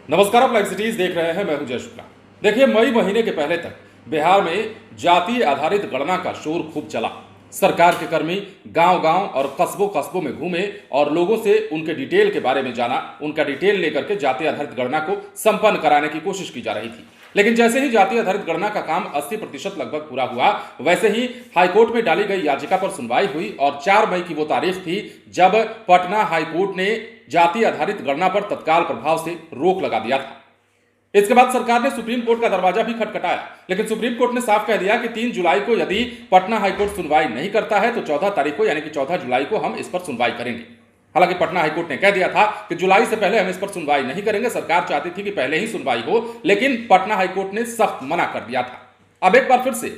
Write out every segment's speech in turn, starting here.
नमस्कार, आप live cities देख रहे हैं। मैं हूं जय शुक्ला। देखिए, मई महीने के पहले तक बिहार में जातीय आधारित गणना का शोर खूब चला। सरकार के कर्मी गांव-गांव और कस्बों में घूमे और लोगों से उनके डिटेल के बारे में जाना। उनका डिटेल लेकर के जातीय आधारित गणना को संपन्न कराने की कोशिश की जा रही थी। लेकिन जैसे ही जातीय आधारित गणना का काम 80% लगभग पूरा हुआ, वैसे ही हाईकोर्ट में डाली गई याचिका पर सुनवाई हुई और 4 मई की वो तारीख थी जब पटना हाईकोर्ट ने जातीय आधारित गणना पर तत्काल प्रभाव से रोक लगा दिया था। इसके बाद सरकार ने सुप्रीम कोर्ट का दरवाजा भी खटखटाया, लेकिन सुप्रीम कोर्ट ने साफ कह दिया कि 3 जुलाई को यदि पटना हाईकोर्ट सुनवाई नहीं करता है तो 14 तारीख को यानी कि 14 जुलाई को हम इस पर सुनवाई करेंगे। हालांकि पटना हाईकोर्ट ने कह दिया था कि जुलाई से पहले हम इस पर सुनवाई नहीं करेंगे। सरकार चाहती थी कि पहले ही सुनवाई हो, लेकिन पटना हाईकोर्ट ने सख्त मना कर दिया था। अब एक बार फिर से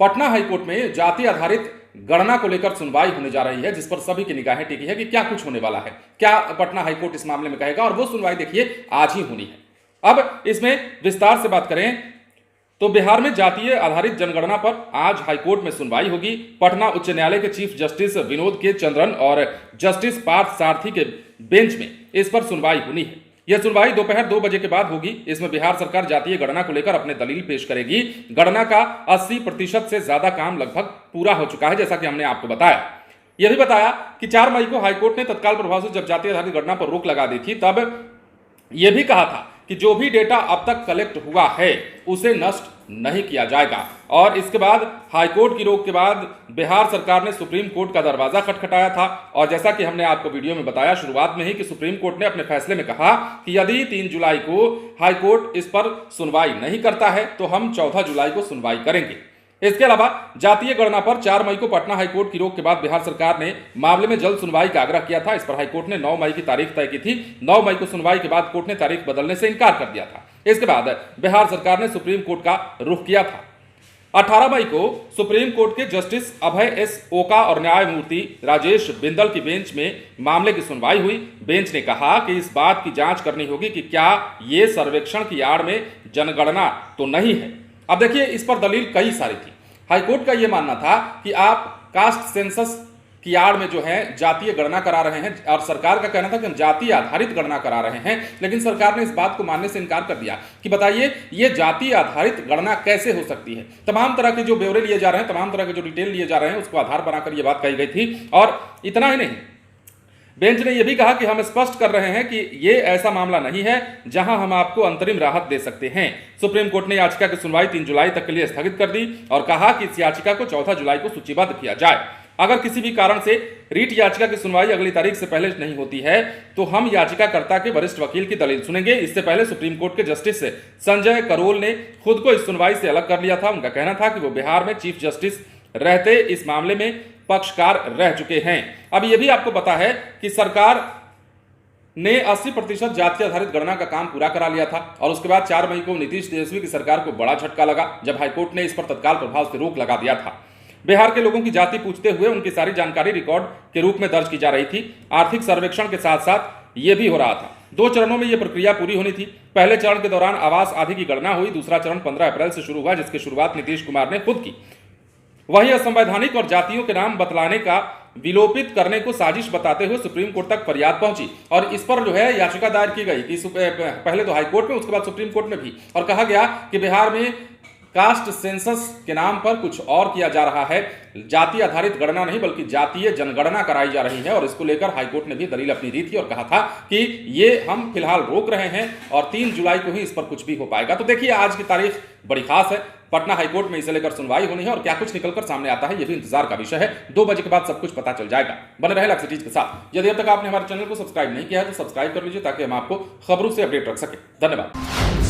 पटना हाईकोर्ट में जातीय आधारित गणना को लेकर सुनवाई होने जा रही है, जिस पर सभी की निगाहें टिकी है कि क्या कुछ होने वाला है, क्या पटना हाईकोर्ट इस मामले में कहेगा। और वो सुनवाई देखिए आज ही होनी है। अब इसमें विस्तार से बात करें तो बिहार में जातीय आधारित जनगणना पर आज हाईकोर्ट में सुनवाई होगी। पटना उच्च न्यायालय के चीफ जस्टिस विनोद के चंद्रन और जस्टिस पार्थ सारथी के बेंच में इस पर सुनवाई होनी है। यह सुनवाई दोपहर 2 बजे के बाद होगी। इसमें बिहार सरकार जातीय गणना को लेकर अपने दलील पेश करेगी। गणना का 80% से ज्यादा काम लगभग पूरा हो चुका है, जैसा कि हमने आपको बताया। यह भी बताया कि 4 मई को हाईकोर्ट ने तत्काल प्रभाव से जब जातीय आधारित गणना पर रोक लगा दी थी, तब यह भी कहा था कि जो भी डेटा अब तक कलेक्ट हुआ है उसे नष्ट नहीं किया जाएगा। और इसके बाद हाईकोर्ट की रोक के बाद बिहार सरकार ने सुप्रीम कोर्ट का दरवाजा खटखटाया था। और जैसा कि हमने आपको वीडियो में बताया शुरुआत में ही कि सुप्रीम कोर्ट ने अपने फैसले में कहा कि यदि 3 जुलाई को हाईकोर्ट इस पर सुनवाई नहीं करता है तो हम 14 जुलाई को सुनवाई करेंगे। इसके अलावा जातीय गणना पर 4 मई को पटना हाईकोर्ट की रोक के बाद बिहार सरकार ने मामले में जल्द सुनवाई का आग्रह किया था। इस पर हाईकोर्ट ने 9 मई की तारीख तय की थी। 9 मई को सुनवाई के बाद कोर्ट ने तारीख बदलने से इनकार कर दिया था। इसके बाद बिहार सरकार ने सुप्रीम कोर्ट का रुख किया था। 18 मई को सुप्रीम कोर्ट के जस्टिस अभय एस ओका और न्यायमूर्ति राजेश बिंदल की बेंच में मामले की सुनवाई हुई। बेंच ने कहा कि इस बात की जांच करनी होगी कि क्या ये सर्वेक्षण की आड़ में जनगणना तो नहीं है। अब देखिए, इस पर दलील कई सारी थी। हाईकोर्ट का यह मानना था कि आप कास्ट सेंसस की आड़ में जो है जातीय गणना करा रहे हैं, और सरकार का कहना था कि हम जातीय आधारित गणना करा रहे हैं। लेकिन सरकार ने इस बात को मानने से इनकार कर दिया कि बताइए ये जातीय आधारित गणना कैसे हो सकती है। तमाम तरह के जो ब्यौरे लिए जा रहे हैं, तमाम तरह के जो डिटेल लिए जा रहे हैं, उसको आधार बनाकर यह बात कही गई थी। और इतना ही नहीं, बेंच ने यह भी कहा कि हम स्पष्ट कर रहे हैं कि यह ऐसा मामला नहीं है जहां हम आपको अंतरिम राहत दे सकते हैं। सुप्रीम कोर्ट ने याचिका की सुनवाई 3 जुलाई तक के लिए स्थगित कर दी और कहा कि इस याचिका को 14 जुलाई को सूचीबद्ध किया जाए। अगर किसी भी कारण से रीट याचिका की सुनवाई अगली तारीख से पहले नहीं होती है तो हम याचिकाकर्ता के वरिष्ठ वकील की दलील सुनेंगे। इससे पहले सुप्रीम कोर्ट के जस्टिस संजय करोल ने खुद को इस सुनवाई से अलग कर लिया था। उनका कहना था कि वो बिहार में चीफ जस्टिस रहते इस मामले में पक्षकार रह चुके हैं। अब यह भी आपको पता है कि सरकार ने 80% जातीय आधारित गणना का काम पूरा करा लिया था और उसके बाद 4 मई को नीतीश तेजस्वी की सरकार को बड़ा झटका लगा जब हाईकोर्ट ने इस पर तत्काल प्रभाव से रोक लगा दिया था। बिहार के लोगों की जाति पूछते हुए उनकी सारी जानकारी रिकॉर्ड के रूप में दर्ज की जा रही थी। आर्थिक सर्वेक्षण के साथ साथ यह भी हो रहा था। 2 चरणों में यह प्रक्रिया पूरी होनी थी। पहले चरण के दौरान आवास आदि की गणना हुई। दूसरा चरण 15 अप्रैल से शुरू हुआ, जिसकी शुरुआत नीतीश कुमार ने खुद की। वहीं असंवैधानिक और जातियों के नाम बतलाने का विलोपित करने को साजिश बताते हुए सुप्रीम कोर्ट तक फरियाद पहुंची और इस पर जो है याचिका दायर की गई कि पहले तो हाईकोर्ट में, उसके बाद सुप्रीम कोर्ट में भी। और कहा गया कि बिहार में कास्ट सेंसस के नाम पर कुछ और किया जा रहा है। जाति आधारित गणना नहीं बल्कि जातीय जनगणना कराई जा रही है और इसको लेकर हाईकोर्ट ने भी दलील अपनी दी थी और कहा था कि ये हम फिलहाल रोक रहे हैं और 3 जुलाई को ही इस पर कुछ भी हो पाएगा। तो देखिए, आज की तारीख बड़ी खास है। पटना हाईकोर्ट में इसे लेकर सुनवाई होनी है और क्या कुछ निकलकर सामने आता है, यह भी इंतजार का विषय है। 2 बजे के बाद सब कुछ पता चल जाएगा। बने रहे लाइव सिटीज के साथ। यदि अब तक आपने हमारे चैनल को सब्सक्राइब नहीं किया है तो सब्सक्राइब कर लीजिए ताकि हम आपको खबरों से अपडेट रख सके। धन्यवाद।